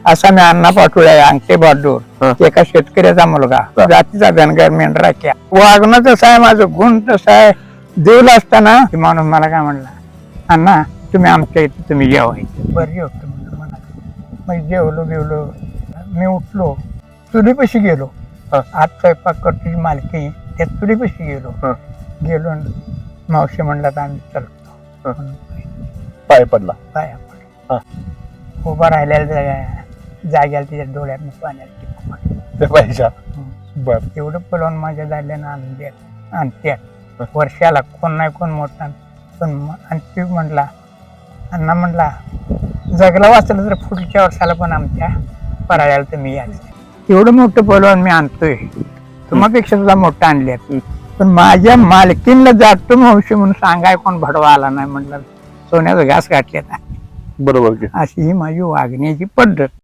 असा मी अण्णा पाटोळे अंगठे हा. बहादूर एका शेतकऱ्याचा मुलगा जातीचा धनगर मेंढरा क्या वागणं तसं आहे, माझं गुण तसं आहे. देवला असताना ते माणूस मला काय म्हणला, अण्णा तुम्ही आमच्या इथे तुम्ही जेवायचं. बरं जेवतो म्हणलं म्हणा. मग जेवलो गेलो, मी उठलो, चुलीपाशी गेलो. हा. आज स्वयंपाक करतो मालकी, त्या चुलीपाशी गेलो. गेलो आणि मावशी म्हणला तर आम्ही चलतो. पाय पडला. पाया पडलो. उभा राहिलेल्या जाग्याला तिच्या डोळ्यातनं पाण्यात ते पाहिजे. बर. एवढं पलवून माझ्या झाल्यानं आणत्यात वर्षाला कोण नाही कोण मोठा. पण आणि ती म्हणला, अण्णा म्हणला जगला वाचलं तर पुढच्या वर्षाला पण आमच्या पराळ्याला तर मी यायचं. एवढं मोठं पलवून मी आणतोय, तुम्हापेक्षा सुद्धा मोठं आणल्यात. पण माझ्या मालकीनला जातो मावशी म्हणून सांगाय कोण भडवा आला नाही. म्हणलं सोन्याचा घास गाठल्यात. बरोबर की. अशी ही माझी वागण्याची पद्धत.